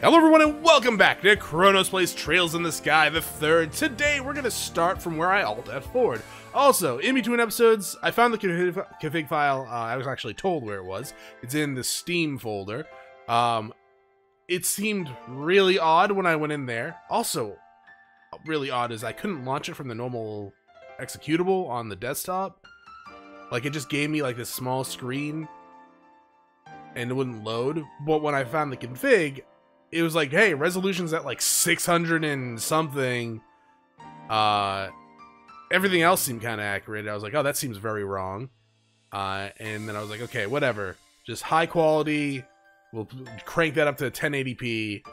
Hello everyone and welcome back to Chronos Plays Trails in the Sky the Third. Today we're going to start from where I Alt-F4'd. Also, in between episodes, I found the config file. I was actually told where it was. It's in the Steam folder. It seemed really odd when I went in there. Also, really odd is I couldn't launch it from the normal executable on the desktop. Like, it just gave me like this small screen and it wouldn't load. But when I found the config, it was like, hey, resolution's at like 600 and something. Everything else seemed kind of accurate. I was like, oh, that seems very wrong. And then I was like, okay, whatever. Just high quality. We'll crank that up to 1080p.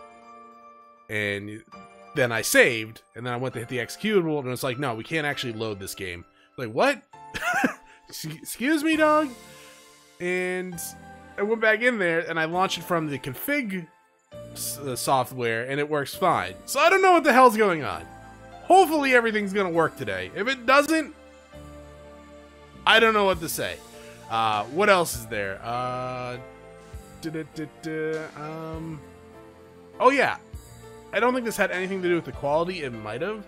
And then I saved. And then I went to hit the executable. And it's like, no, we can't actually load this game. Like, what? Excuse me, dog? And I went back in there and I launched it from the config software and it works fine. So I don't know what the hell's going on. Hopefully everything's gonna work today. If it doesn't, I don't know what to say. What else is there? Oh yeah, I don't think this had anything to do with the quality. It might have,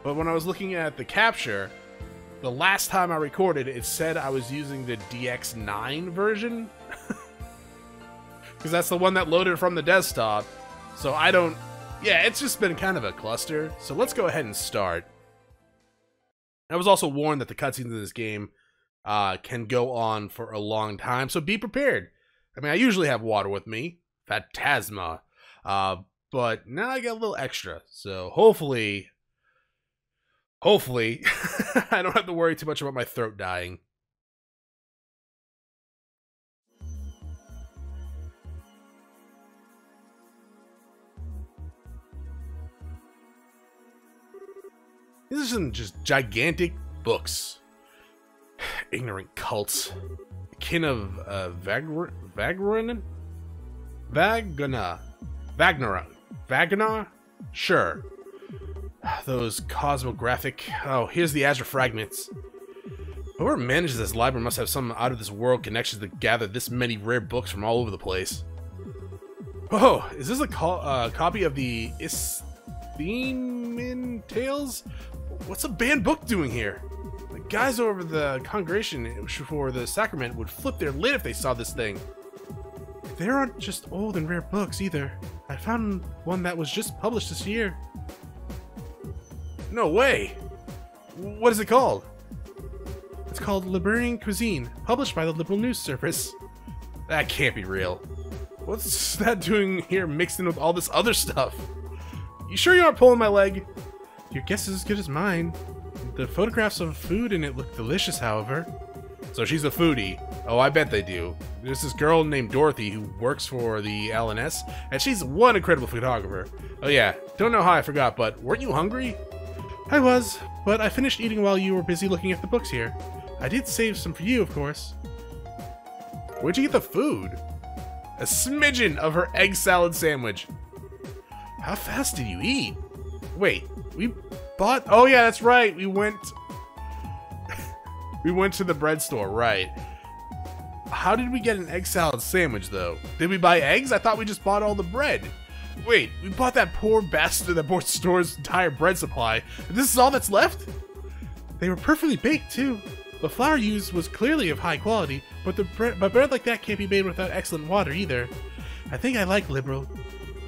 but when I was looking at the capture, the last time I recorded, it said I was using the DX9 version. Because that's the one that loaded from the desktop. So I don't... Yeah, it's just been kind of a cluster. So let's go ahead and start. I was also warned that the cutscenes in this game can go on for a long time. So be prepared. I mean, I usually have water with me. Phantasma. But now I got a little extra. So hopefully... I don't have to worry too much about my throat dying. These are some just gigantic books. Ignorant cults. Kin of Vagnar? Sure. Those cosmographic... Oh, here's the Azure fragments. Whoever manages this library must have some out-of-this-world connections to gather this many rare books from all over the place. Oh, is this a copy of the Isthemian Tales? What's a banned book doing here? The guys over the congregation for the sacrament would flip their lid if they saw this thing. They aren't just old and rare books either. I found one that was just published this year. No way! What is it called? It's called Liberian Cuisine, published by the Liberl News Service. That can't be real. What's that doing here mixed in with all this other stuff? You sure you aren't pulling my leg? Your guess is as good as mine. The photographs of food in it look delicious, however. So she's a foodie. Oh, I bet they do. There's this girl named Dorothy who works for the LNS, and she's one incredible photographer. Oh yeah, don't know how I forgot, but weren't you hungry? I was, but I finished eating while you were busy looking at the books here. I did save some for you, of course. Where'd you get the food? A smidgen of her egg salad sandwich. How fast did you eat? Wait, we bought... Oh yeah, that's right. We went to the bread store, right. How did we get an egg salad sandwich, though? Did we buy eggs? I thought we just bought all the bread. Wait, we bought that poor bastard that bought the store's entire bread supply. And this is all that's left? They were perfectly baked, too. The flour used was clearly of high quality, but bread like that can't be made without excellent water, either. I think I like Liberl.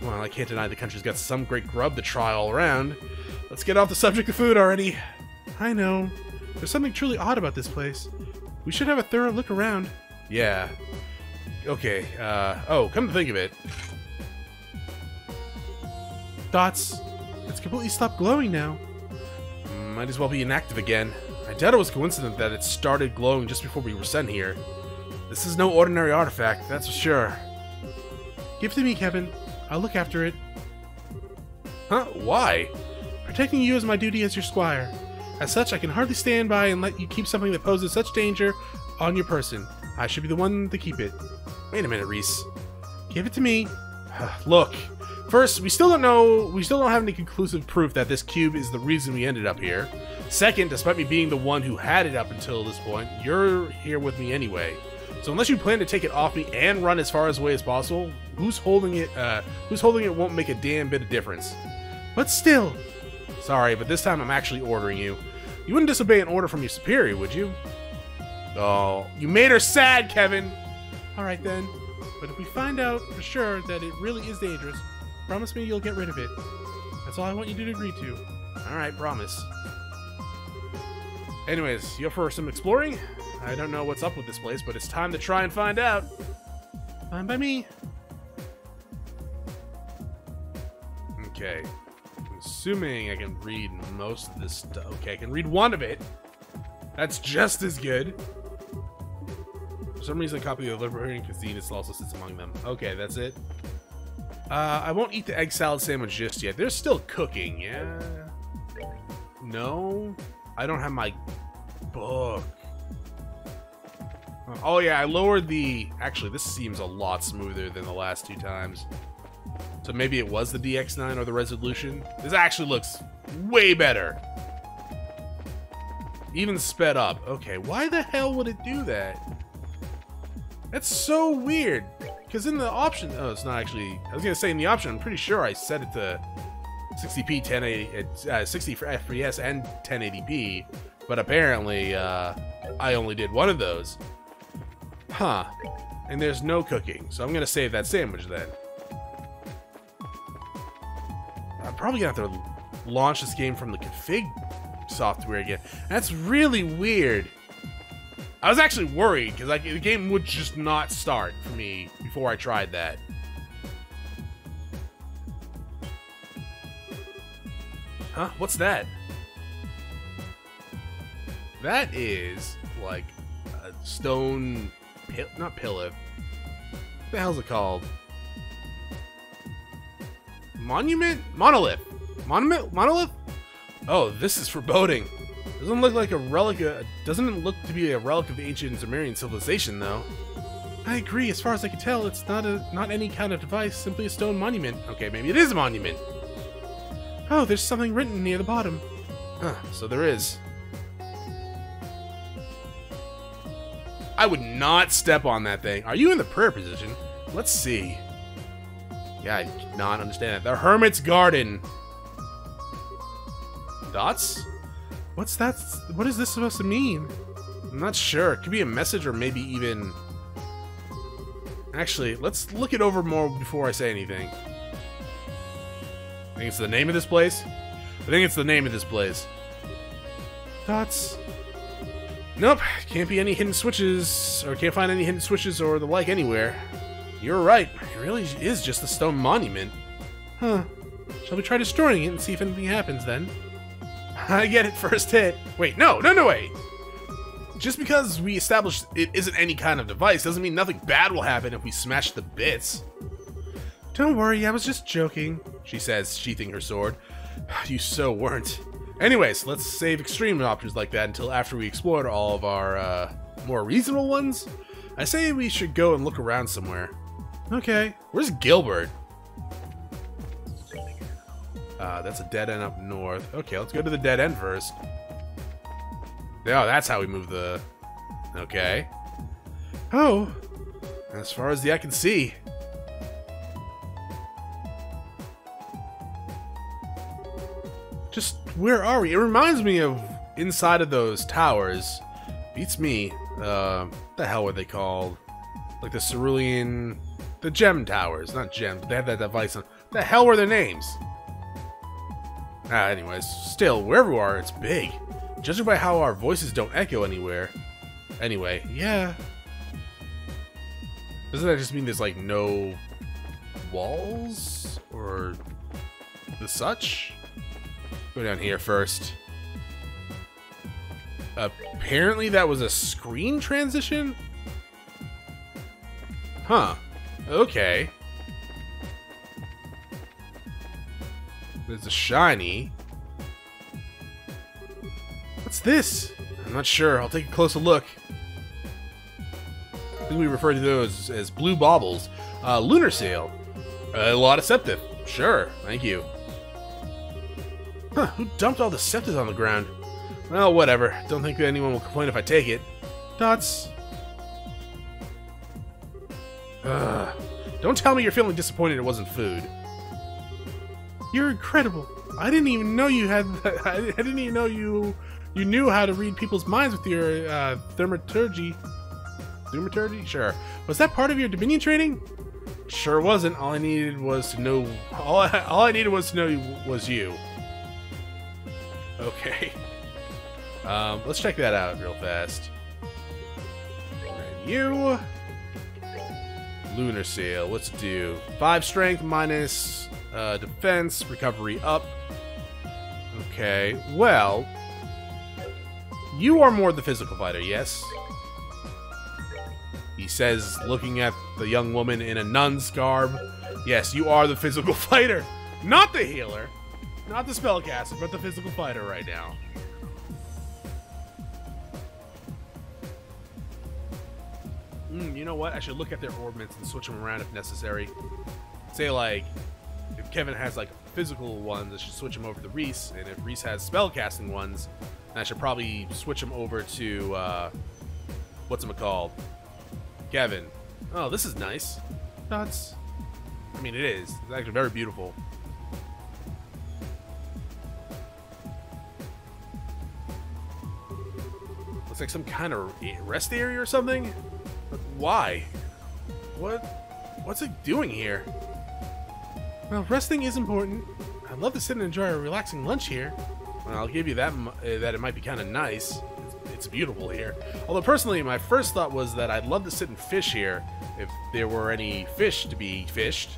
Well, I can't deny the country's got some great grub to try all around. Let's get off the subject of food already. I know. There's something truly odd about this place. We should have a thorough look around. Yeah. Okay, oh, come to think of it. Dots. It's completely stopped glowing now. Might as well be inactive again. I doubt it was coincident that it started glowing just before we were sent here. This is no ordinary artifact, that's for sure. Give it to me, Kevin. I'll look after it. Huh? Why? Protecting you is my duty as your squire. As such, I can hardly stand by and let you keep something that poses such danger on your person. I should be the one to keep it. Wait a minute, Reese. Give it to me. Look. First, we still don't have any conclusive proof that this cube is the reason we ended up here. Second, despite me being the one who had it up until this point, you're here with me anyway. So unless you plan to take it off me and run as far away as possible, who's holding it won't make a damn bit of difference. But still. Sorry, but this time I'm actually ordering you. You wouldn't disobey an order from your superior, would you? Oh, you made her sad, Kevin! Alright then. But if we find out for sure that it really is dangerous, promise me you'll get rid of it. That's all I want you to agree to. Alright, promise. Anyways, you up for some exploring? I don't know what's up with this place, but it's time to try and find out. Fine by me. Okay. I'm assuming I can read most of this stuff. Okay, I can read one of it. That's just as good. For some reason, a copy of the Liberal Cuisine also sits among them. Okay, that's it. I won't eat the egg salad sandwich just yet. They're still cooking, yeah? No? I don't have my book. Oh yeah, I lowered the... Actually, this seems a lot smoother than the last 2 times. So maybe it was the DX9 or the resolution. This actually looks way better. Even sped up. Okay, why the hell would it do that? That's so weird. Because in the option... Oh, it's not actually... I was going to say in the option, I'm pretty sure I set it to 60p, 1080, 60 for FPS and 1080p. But apparently, I only did one of those. Huh. And there's no cooking. So I'm going to save that sandwich then. I'm probably going to have to launch this game from the config software again. That's really weird. I was actually worried because the game would just not start for me before I tried that. Huh? What's that? That is like a stone, not pillar. What the hell's it called? Monument? Monolith. Monolith? Oh, this is foreboding. Doesn't look like a relic. Doesn't look to be a relic of the ancient Sumerian civilization, though. I agree. As far as I can tell, it's not any kind of device. Simply a stone monument. Okay, maybe it is a monument. Oh, there's something written near the bottom. Huh, so there is. I would not step on that thing. Are you in the prayer position? Let's see. Yeah, I did not understand that. The Hermit's Garden. Dots? What's that? What is this supposed to mean? I'm not sure. It could be a message or maybe even... Actually, let's look it over more before I say anything. I think it's the name of this place? I think it's the name of this place. Dots. Nope. Can't be any hidden switches, or can't find any hidden switches or the like anywhere. You're right. It really is just a stone monument. Huh. Shall we try destroying it and see if anything happens then? I get it first hit. Wait, no, wait. Just because we established it isn't any kind of device doesn't mean nothing bad will happen if we smash the bits. Don't worry, I was just joking, she says, sheathing her sword. You so weren't. Anyways, let's save extreme options like that until after we explored all of our, more reasonable ones. I say we should go and look around somewhere. Okay. Where's Gilbert? That's a dead end up north. Okay, let's go to the dead end first. Oh, that's how we move the... Okay. Oh! As far as the eye can see. Just, where are we? It reminds me of inside of those towers. Beats me. What the hell were they called? Like the cerulean... The gem towers. Not gem, but they have that device on... What the hell were their names? Anyways, still, wherever we are, it's big. Judging by how our voices don't echo anywhere. Anyway, yeah. Doesn't that just mean there's, like, no walls? Or the such? Go down here first. Apparently that was a screen transition? Huh. Okay. There's a shiny. What's this? I'm not sure. I'll take a closer look. I think we refer to those as blue baubles. Lunar sail. A lot of septith. Sure. Thank you. Huh. Who dumped all the septith on the ground? Well, whatever. Don't think that anyone will complain if I take it. Dots. Ugh. Don't tell me you're feeling disappointed it wasn't food. You're incredible. I didn't even know you had. I didn't even know you knew how to read people's minds with your thaumaturgy. Thaumaturgy? Sure. Was that part of your Dominion training? Sure wasn't. All I needed was to know. All I needed was to know was you. Okay. Let's check that out real fast. And you. Lunar Seal. Let's do 5 strength minus defense, recovery up. Okay. Well, you are more the physical fighter, yes? He says, looking at the young woman in a nun's garb. Yes, you are the physical fighter. Not the healer. Not the spellcaster, but the physical fighter right now. You know what? I should look at their orbits and switch them around if necessary. Say, like, if Kevin has, like, physical ones, I should switch them over to Reese. And if Reese has spellcasting ones, then I should probably switch them over to, what's-it-called? Kevin. Oh, this is nice. That's... I mean, it is. It's actually very beautiful. Looks like some kind of rest area or something? But why? What's it doing here? Well, resting is important. I'd love to sit and enjoy a relaxing lunch here. Well, I'll give you that, that it might be kind of nice. It's beautiful here. Although, personally, my first thought was that I'd love to sit and fish here if there were any fish to be fished.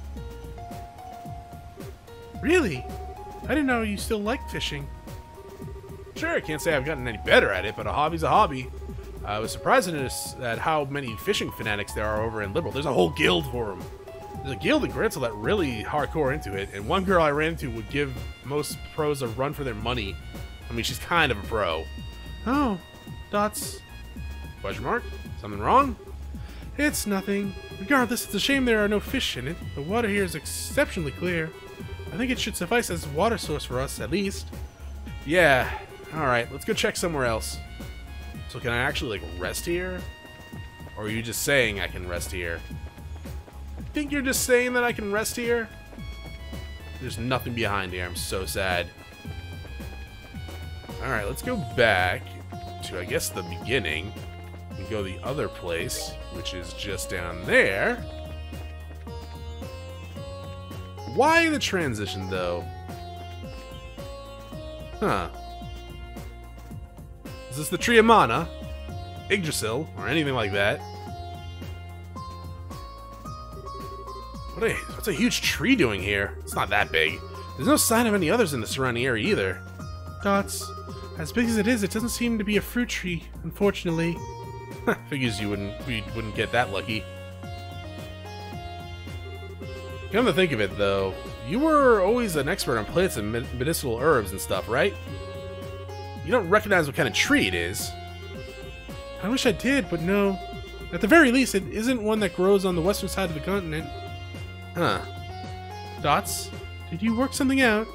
Really? I didn't know you still liked fishing. Sure, I can't say I've gotten any better at it, but a hobby's a hobby. I was surprised at how many fishing fanatics there are over in Liberl. There's a whole guild for them. There's a guild in Gralsritter that really hardcore into it, and one girl I ran into would give most pros a run for their money. I mean, she's kind of a pro. Oh, that's... Question mark? Something wrong? It's nothing. Regardless, it's a shame there are no fish in it. The water here is exceptionally clear. I think it should suffice as a water source for us, at least. Yeah. Alright, let's go check somewhere else. So can I actually, like, rest here? Or are you just saying I can rest here? I think you're just saying that I can rest here? There's nothing behind here. I'm so sad. Alright, let's go back to, I guess, the beginning. And go the other place, which is just down there. Why the transition, though? Huh. Is this the Tree of Mana, Yggdrasil, or anything like that? What's a huge tree doing here? It's not that big. There's no sign of any others in the surrounding area either. Dots, as big as it is, it doesn't seem to be a fruit tree, unfortunately. Figures we wouldn't get that lucky. Come to think of it, though, you were always an expert on plants and medicinal herbs and stuff, right? You don't recognize what kind of tree it is. I wish I did, but no. At the very least, it isn't one that grows on the western side of the continent. Huh. Dots, did you work something out?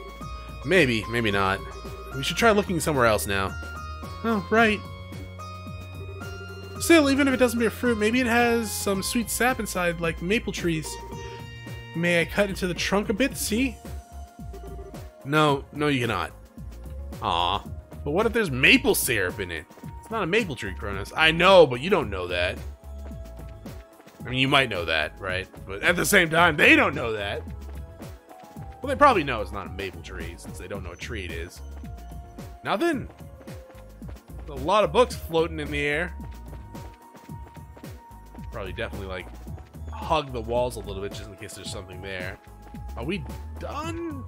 Maybe, maybe not. We should try looking somewhere else now. Oh, right. Still, even if it doesn't bear fruit, maybe it has some sweet sap inside, like maple trees. May I cut into the trunk a bit, see? No, you cannot. Aw. But what if there's maple syrup in it? It's not a maple tree, Chronos. I know, but you don't know that. I mean, you might know that, right? But at the same time, they don't know that. Well, they probably know it's not a maple tree, since they don't know what tree it is. Nothing? There's a lot of books floating in the air. Probably definitely, like, hug the walls a little bit just in case there's something there. Are we done?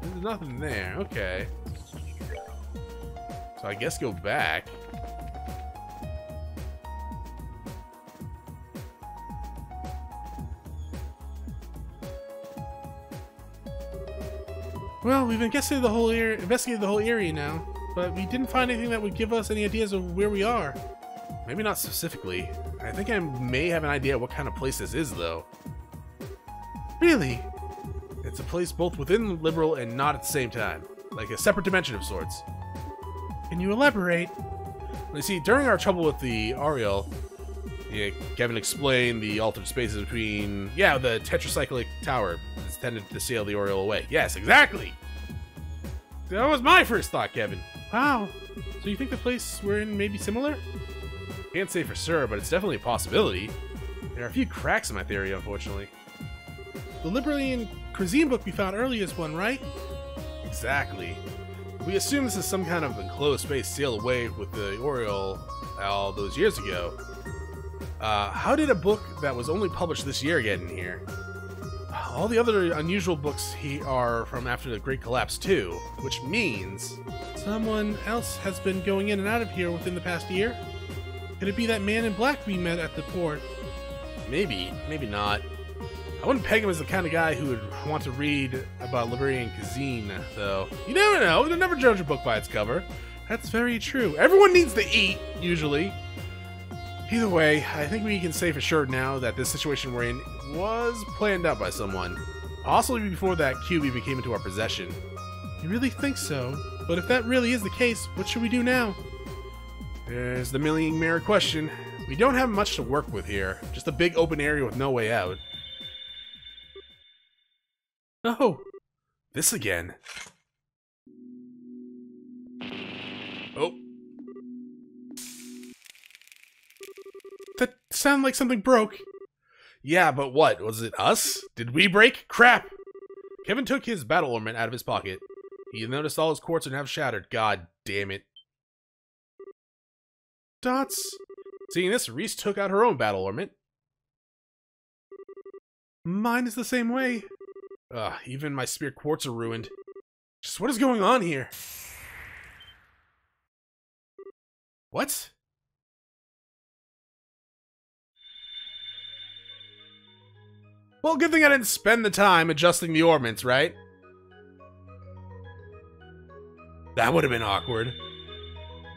There's nothing there. Okay. So I guess go back. Well, we've investigated the whole area now, but we didn't find anything that would give us any ideas of where we are. Maybe not specifically. I think I may have an idea what kind of place this is, though. Really? It's a place both within Liberl and not at the same time. Like a separate dimension of sorts. Can you elaborate? You see, during our trouble with the Oriole, Yeah, Kevin explained the altered spaces between, yeah, the tetracyclic tower is intended to sail the Oriole away. Yes, exactly! That was my first thought, Kevin. Wow. So you think the place we're in may be similar? Can't say for sure, but it's definitely a possibility. There are a few cracks in my theory, unfortunately. The Liberl cuisine book we found earlier is one, right? Exactly. We assume this is some kind of enclosed space sailed away with the Oriole all those years ago. How did a book that was only published this year get in here? All the other unusual books are from after the Great Collapse too, which means someone else has been going in and out of here within the past year? Could it be that man in black we met at the port? Maybe, maybe not. I wouldn't peg him as the kind of guy who would want to read about Liberian cuisine, though. You never know, you'll never judge a book by its cover. That's very true. Everyone needs to eat, usually. Either way, I think we can say for sure now that this situation we're in was planned out by someone. Possibly before that cube even came into our possession. You really think so? But if that really is the case, what should we do now? There's the million-mirror question. We don't have much to work with here. Just a big open area with no way out. Oh! This again. Oh. That sounded like something broke. Yeah, but what? Was it us? Did we break? Crap! Kevin took his battle ornament out of his pocket. He noticed all his quartz and have shattered. God damn it. Dots. Seeing this, Reese took out her own battle ornament. Mine is the same way. Ugh, even my spear quartz are ruined. Just what is going on here? What? Well, good thing I didn't spend the time adjusting the ornaments, right? That would have been awkward.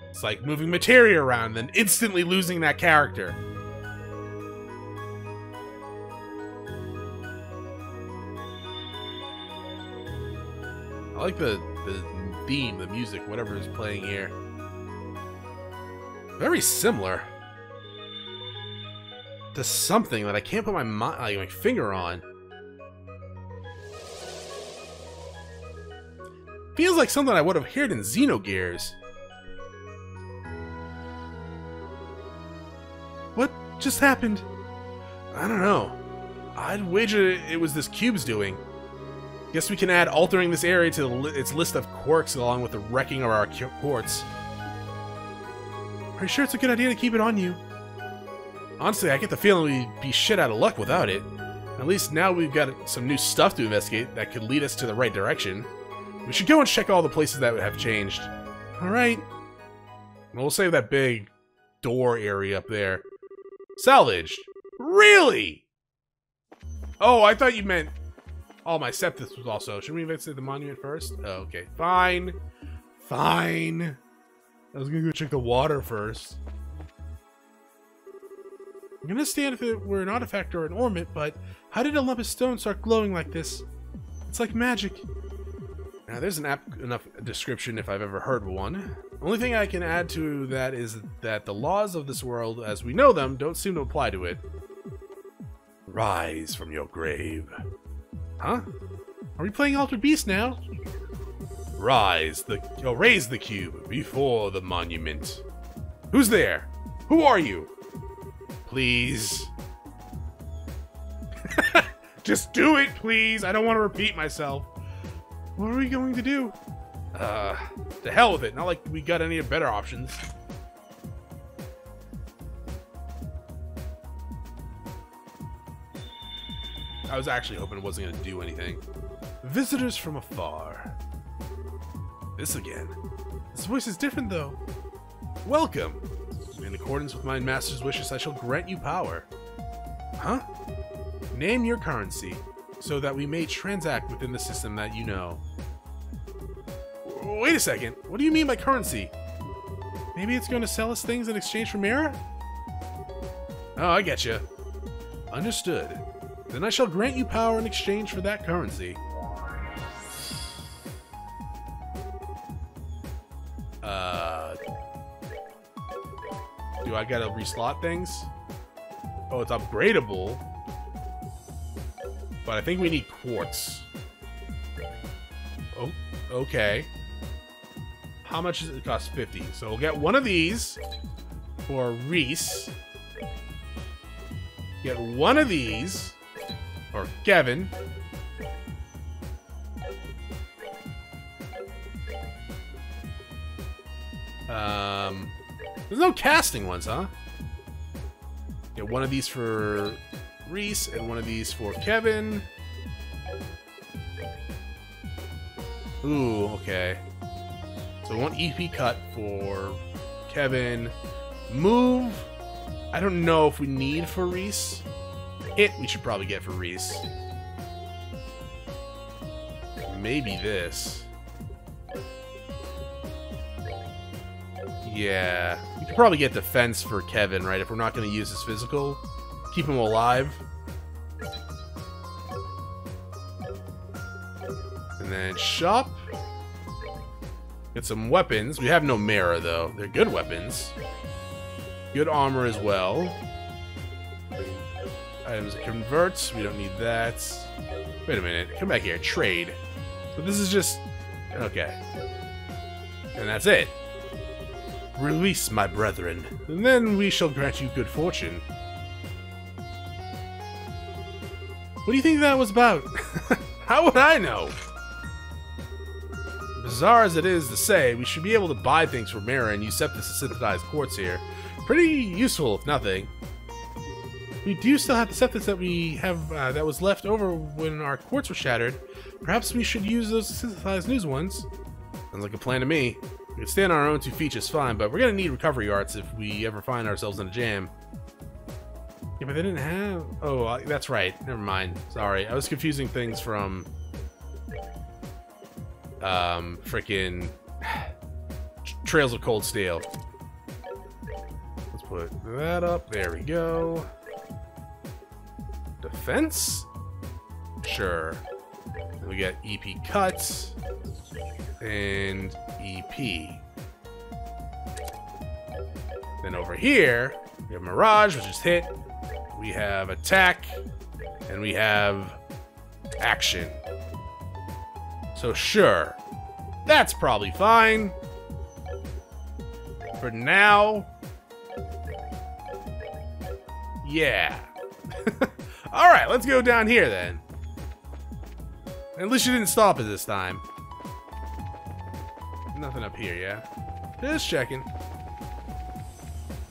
It's like moving materia around, then instantly losing that character. I like the theme, the music, whatever is playing here. Very similar to something that I can't put my finger on. Feels like something I would have heard in Xenogears. What just happened? I don't know. I'd wager it was this cube's doing. Guess we can add altering this area to its list of quirks along with the wrecking of our quartz. Are you sure it's a good idea to keep it on you? Honestly, I get the feeling we'd be shit out of luck without it. At least now we've got some new stuff to investigate that could lead us to the right direction. We should go and check all the places that have changed. Alright. We'll save that big door area up there. Salvaged. Really? Oh, I thought you meant... Oh, my septis was also... Should we investigate the monument first? Oh, okay. Fine. Fine. I was gonna go check the water first. I'm gonna understand if it were an artifact or an ornament, but how did a lump of stone start glowing like this? It's like magic. Now, there's an apt enough description if I've ever heard one. Only thing I can add to that is that the laws of this world, as we know them, don't seem to apply to it. Rise from your grave. Huh? Are we playing Altered Beast now? Raise the cube before the monument. Who's there? Who are you? Please. Just do it, please. I don't want to repeat myself. What are we going to do? To hell with it. Not like we got any better options. I was actually hoping it wasn't going to do anything. Visitors from afar. This again. This voice is different, though. Welcome. In accordance with my master's wishes, I shall grant you power. Huh? Name your currency, so that we may transact within the system that you know. Wait a second. What do you mean by currency? Maybe it's going to sell us things in exchange for mirror? Oh, I get you. Understood. Then I shall grant you power in exchange for that currency. Do I gotta reslot things? Oh, it's upgradable. But I think we need quartz. Oh, okay. How much does it cost? 50. So we'll get one of these for Reese. Get one of these for Kevin. There's no casting ones, huh? Get one of these for Reese and one of these for Kevin. Ooh, okay. So one EP cut for Kevin. Move. I don't know if we need for Reese. Hit we should probably get for Reese. Maybe this. Yeah. We could probably get defense for Kevin, right? If we're not going to use his physical. Keep him alive. And then shop. Get some weapons. We have no mirror, though. They're good weapons. Good armor as well. Items that converts. We don't need that. Wait a minute. Come back here. Trade. So this is just... Okay. And that's it. Release my brethren, and then we shall grant you good fortune. What do you think that was about? How would I know? Bizarre as it is to say, we should be able to buy things from Mira and use Septis to synthesize quartz here. Pretty useful, if nothing. We do still have the Septis that we have that was left over when our quartz was shattered. Perhaps we should use those to synthesize new ones. Sounds like a plan to me. We can stand on our own 2 feet just fine, but we're gonna need recovery arts if we ever find ourselves in a jam. Yeah, but they didn't have... Oh, that's right. Never mind. Sorry. I was confusing things from... Frickin' Trails of Cold Steel. Let's put that up. There we go. Defense? Sure. Then we get EP cuts. And EP. Then over here, we have Mirage, which is hit. We have attack. And we have action. So sure. That's probably fine. For now. Yeah. Alright, let's go down here then. At least you didn't stop it this time. Nothing up here, yeah? Just checking.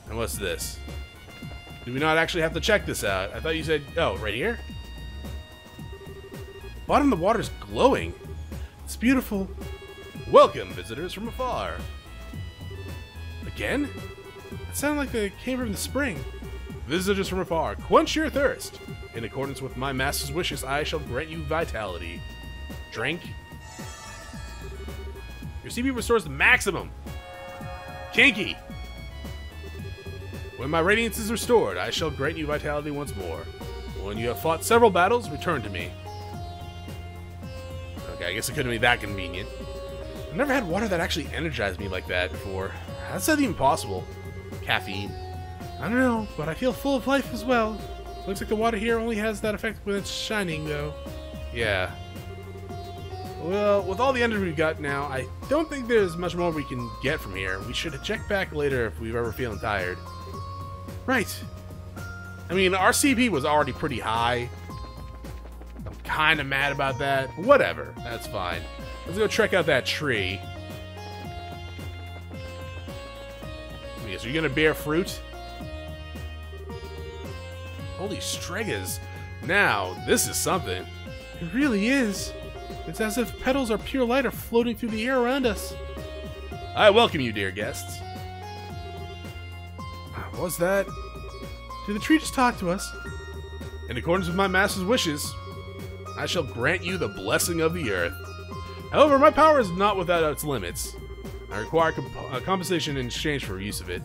And what's this? Do we not actually have to check this out? I thought you said... Oh, right here? Bottom of the water's glowing. It's beautiful. Welcome, visitors from afar. Again? It sounded like they came from the spring. Visitors from afar, quench your thirst. In accordance with my master's wishes, I shall grant you vitality. Drink. Your CP restores the maximum. Kinky. When my radiance is restored, I shall grant you vitality once more. When you have fought several battles, return to me. Okay, I guess it couldn't be that convenient. I've never had water that actually energized me like that before. How's that even possible? Caffeine. I don't know, but I feel full of life as well. Looks like the water here only has that effect when it's shining, though. Yeah. Well, with all the energy we've got now, I don't think there's much more we can get from here. We should check back later if we're ever feeling tired. Right. I mean, our CP was already pretty high. I'm kind of mad about that. But whatever. That's fine. Let's go check out that tree. I guess, are you going to bear fruit? Holy stregas. Now, this is something. It really is. It's as if petals of pure light are floating through the air around us. I welcome you, dear guests. What was that? Did the tree just talk to us? In accordance with my master's wishes, I shall grant you the blessing of the earth. However, my power is not without its limits. I require compensation in exchange for use of it.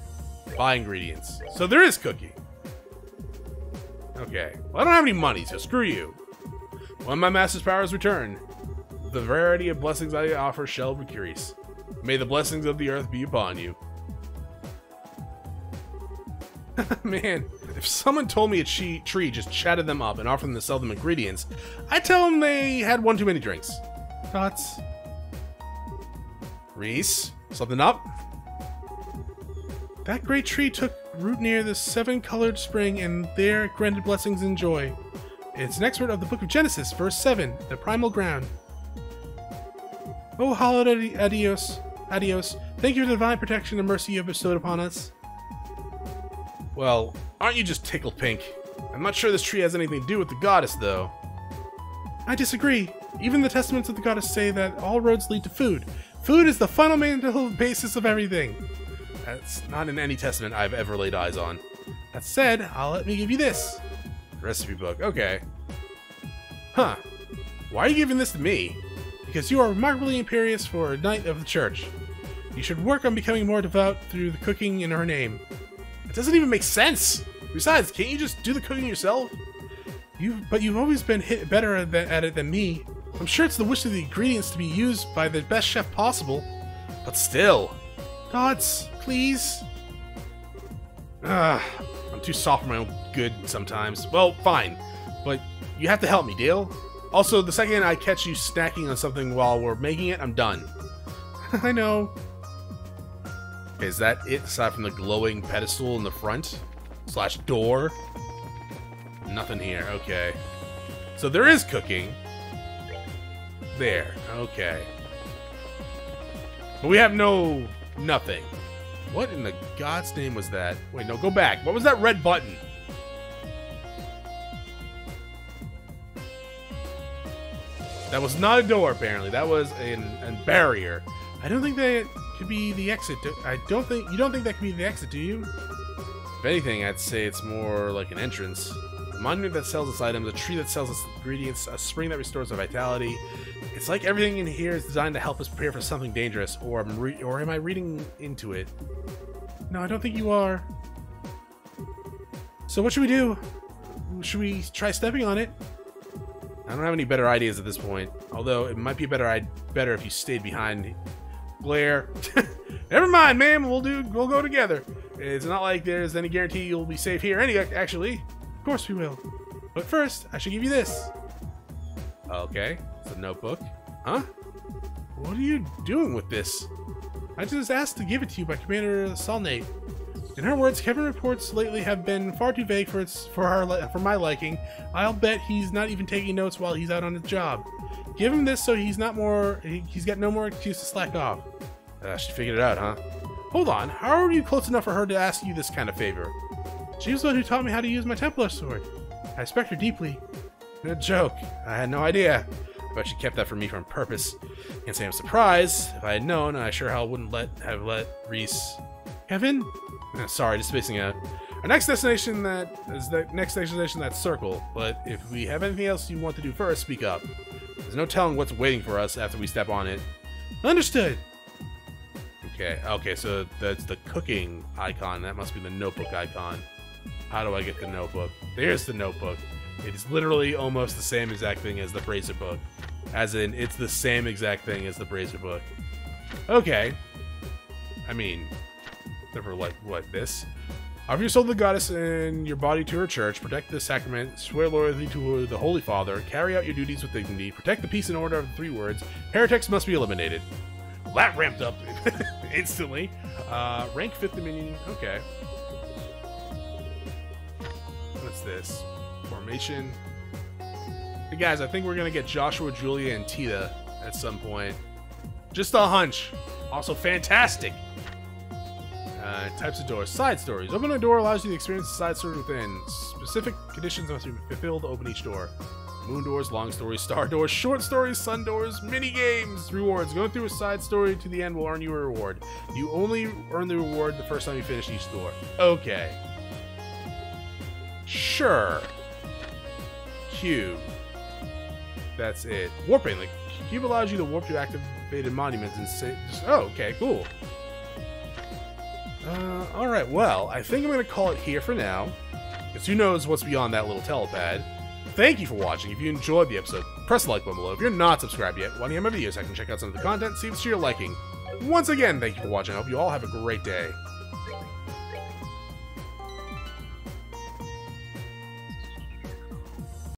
Buy ingredients. So there is cooking. Okay. Well, I don't have any money, so screw you. When my master's powers return, the variety of blessings I offer shall increase. May the blessings of the earth be upon you. Man, If someone told me a tree just chatted them up and offered them to sell them ingredients, I'd tell them they had one too many drinks. Thoughts? Reese, something up? That great tree took root near the seven-colored spring and there granted blessings and joy. It's an excerpt of the book of Genesis, verse 7, the primal ground. Oh, hallowed adios. Thank you for the divine protection and mercy you have bestowed upon us. Well, aren't you just tickled pink? I'm not sure this tree has anything to do with the goddess, though. I disagree. Even the testaments of the goddess say that all roads lead to food. Food is the fundamental basis of everything. That's not in any testament I've ever laid eyes on. That said, let me give you this. Recipe book, okay. Huh. Why are you giving this to me? Because you are remarkably imperious for a knight of the church. You should work on becoming more devout through the cooking in her name. It doesn't even make sense! Besides, can't you just do the cooking yourself? But you've always been better at it than me. I'm sure it's the wish of the ingredients to be used by the best chef possible. But still. Gods, please. I'm too soft for my own good sometimes. Well, fine. But you have to help me, deal? Also, the second I catch you snacking on something while we're making it, I'm done. I know. Is that it, aside from the glowing pedestal in the front? / door? Nothing here, okay. So there is cooking. There, okay. But we have nothing. What in the God's name was that? Wait, no, go back. What was that red button? That was not a door, apparently. That was a barrier. I don't think that could be the exit. You don't think that could be the exit, do you? If anything, I'd say it's more like an entrance. A monument that sells its items, a tree that sells its ingredients, a spring that restores our vitality. It's like everything in here is designed to help us prepare for something dangerous, or am I reading into it? No, I don't think you are. So what should we do? Should we try stepping on it? I don't have any better ideas at this point. Although it might be better if you stayed behind. Blair. Never mind, man. We'll go together. It's not like there's any guarantee you'll be safe here. Actually, of course we will. But first, I should give you this. Okay, it's a notebook. Huh? What are you doing with this? I just asked to give it to you by Commander Solnate. In her words, Kevin reports lately have been far too vague for my liking. I'll bet he's not even taking notes while he's out on his job. Give him this so he's got no more excuse to slack off. She figured it out, huh? Hold on, how are you close enough for her to ask you this kind of favor? She was the one who taught me how to use my Templar sword. I respect her deeply. No joke, I had no idea. But she kept that from me on purpose. Can't say I'm surprised. If I had known, I sure hell wouldn't have let Reese... Kevin? Sorry, just spacing out. Our next destination that's Circle, but if we have anything else you want to do first, speak up. There's no telling what's waiting for us after we step on it. Understood! Okay, so that's the cooking icon. That must be the notebook icon. How do I get the notebook? There's the notebook. It is literally almost the same exact thing as the Bracer book. As in, it's the same exact thing as the Bracer book. Okay. I mean, never like, what, this? Offer your soul to the goddess and your body to her church, protect the sacrament, swear loyalty to the Holy Father, carry out your duties with dignity, protect the peace and order of the 3 words, heretics must be eliminated. Well, that ramped up instantly. Rank 5th Dominion, okay. What's this? Formation. Hey guys, I think we're gonna get Joshua, Julia, and Tita at some point. Just a hunch. Also fantastic. Types of doors. Side stories. Open a door allows you to experience the side story within. Specific conditions must be fulfilled to open each door. Moon doors, long stories, star doors, short stories, sun doors, mini games, rewards. Going through a side story to the end will earn you a reward. You only earn the reward the first time you finish each door. Okay. Sure. Cube. That's it. Warping. Like, Cube allows you to warp to activated monuments and say, oh, okay, cool. Alright, well, I think I'm going to call it here for now, because who knows what's beyond that little telepad. Thank you for watching. If you enjoyed the episode, press the like button below. If you're not subscribed yet, why don't you have my videos so I can check out some of the content, see if it's to your liking. Once again, thank you for watching. I hope you all have a great day.